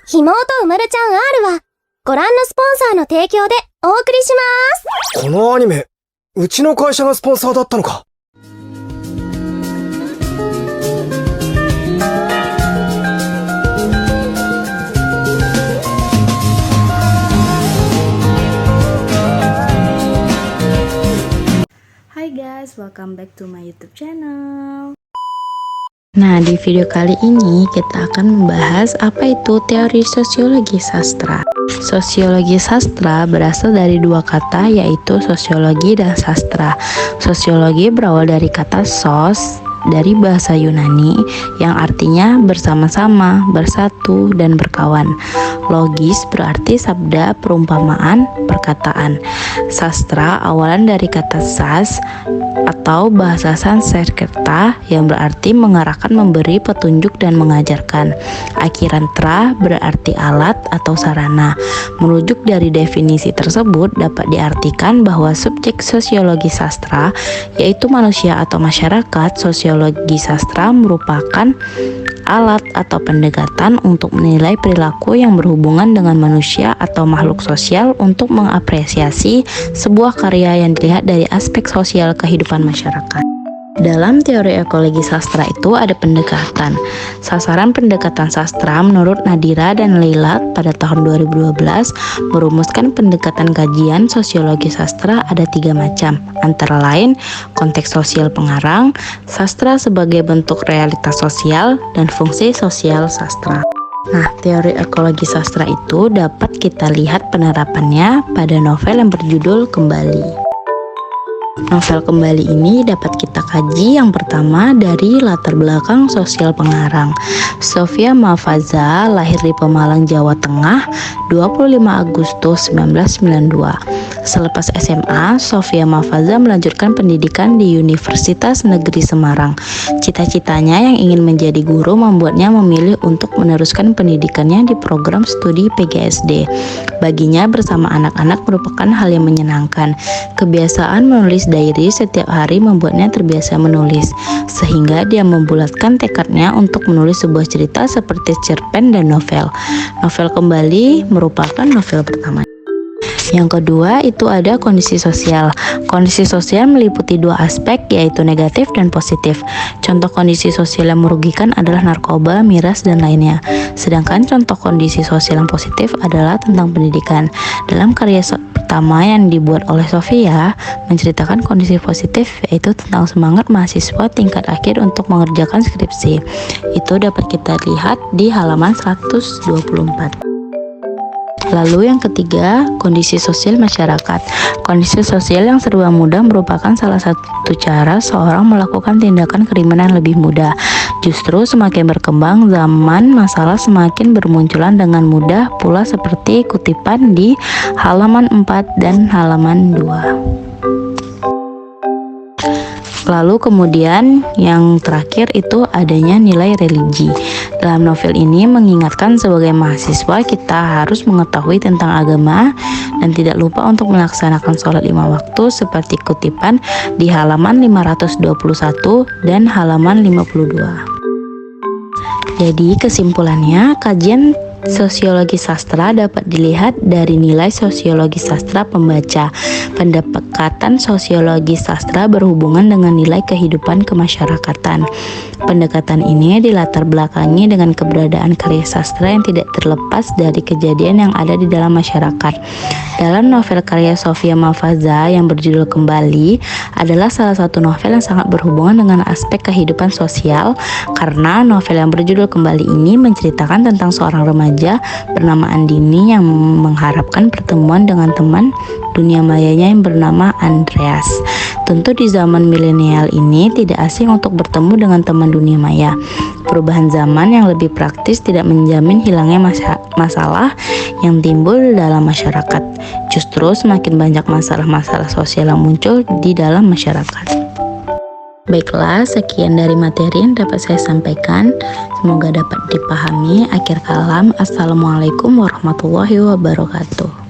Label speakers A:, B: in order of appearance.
A: ひもとうまるちゃん R は、ご覧のスポンサーの提供でお送りします。
B: このアニメ、うちの会社がスポンサーだったのか。
C: Hi guys, welcome back to my YouTube channel.
D: Nah, di video kali ini kita akan membahas apa itu teori sosiologi sastra. Sosiologi sastra berasal dari dua kata, yaitu sosiologi dan sastra. Sosiologi berawal dari kata sos dari bahasa Yunani yang artinya bersama-sama, bersatu, dan berkawan. Logis berarti sabda, perumpamaan, perkataan. Sastra awalan dari kata sas atau bahasa Sanskerta yang berarti mengarahkan, memberi petunjuk, dan mengajarkan. Akhiran tra berarti alat atau sarana. Merujuk dari definisi tersebut dapat diartikan bahwa subjek sosiologi sastra yaitu manusia atau masyarakat. Sosiologi sastra merupakan alat atau pendekatan untuk menilai perilaku yang berhubungan dengan manusia atau makhluk sosial untuk mengapresiasi sebuah karya yang dilihat dari aspek sosial kehidupan masyarakat. Dalam teori ekologi sastra itu ada pendekatan. Sasaran pendekatan sastra menurut Nadira dan Leila pada tahun 2012 merumuskan pendekatan kajian sosiologi sastra ada 3 macam, antara lain konteks sosial pengarang, sastra sebagai bentuk realitas sosial, dan fungsi sosial sastra. Nah, teori ekologi sastra itu dapat kita lihat penerapannya pada novel yang berjudul Kembali. Novel Kembali ini dapat kita kaji yang pertama dari latar belakang sosial pengarang. Sofia Mahfaza lahir di Pemalang, Jawa Tengah, 25 Agustus 1992. Selepas SMA, Sofia Mahfaza melanjutkan pendidikan di Universitas Negeri Semarang. Cita-citanya yang ingin menjadi guru membuatnya memilih untuk meneruskan pendidikannya di program studi PGSD. Baginya bersama anak-anak merupakan hal yang menyenangkan. Kebiasaan menulis diary setiap hari membuatnya terbiasa menulis, sehingga dia membulatkan tekadnya untuk menulis sebuah cerita seperti cerpen dan novel. Novel Kembali merupakan novel pertama. Yang kedua itu ada kondisi sosial. Kondisi sosial meliputi 2 aspek, yaitu negatif dan positif. Contoh kondisi sosial yang merugikan adalah narkoba, miras, dan lainnya. Sedangkan contoh kondisi sosial yang positif adalah tentang pendidikan. Dalam karya pertama yang dibuat oleh Sofia menceritakan kondisi positif, yaitu tentang semangat mahasiswa tingkat akhir untuk mengerjakan skripsi. Itu dapat kita lihat di halaman 124. Lalu yang ketiga, kondisi sosial masyarakat. Kondisi sosial yang serba mudah merupakan salah satu cara seorang melakukan tindakan kriminal lebih mudah. Justru semakin berkembang zaman, masalah semakin bermunculan dengan mudah pula, seperti kutipan di halaman 4 dan halaman 2. Lalu kemudian yang terakhir itu adanya nilai religi. Dalam novel ini mengingatkan sebagai mahasiswa kita harus mengetahui tentang agama dan tidak lupa untuk melaksanakan sholat 5 waktu seperti kutipan di halaman 521 dan halaman 52. Jadi kesimpulannya, kajian sosiologi sastra dapat dilihat dari nilai sosiologi sastra pembaca. Pendekatan sosiologi sastra berhubungan dengan nilai kehidupan kemasyarakatan. Pendekatan ini dilatar belakangi dengan keberadaan karya sastra yang tidak terlepas dari kejadian yang ada di dalam masyarakat. Dalam novel karya Sofia Mahfaza yang berjudul Kembali adalah salah satu novel yang sangat berhubungan dengan aspek kehidupan sosial, karena novel yang berjudul Kembali ini menceritakan tentang seorang remaja bernama Andini yang mengharapkan pertemuan dengan teman dunia mayanya yang bernama Andreas. Tentu di zaman milenial ini tidak asing untuk bertemu dengan teman dunia maya. Perubahan zaman yang lebih praktis tidak menjamin hilangnya masalah yang timbul dalam masyarakat. Justru semakin banyak masalah-masalah sosial yang muncul di dalam masyarakat. Baiklah, sekian dari materi yang dapat saya sampaikan. Semoga dapat dipahami. Akhir kalam, Assalamualaikum warahmatullahi wabarakatuh.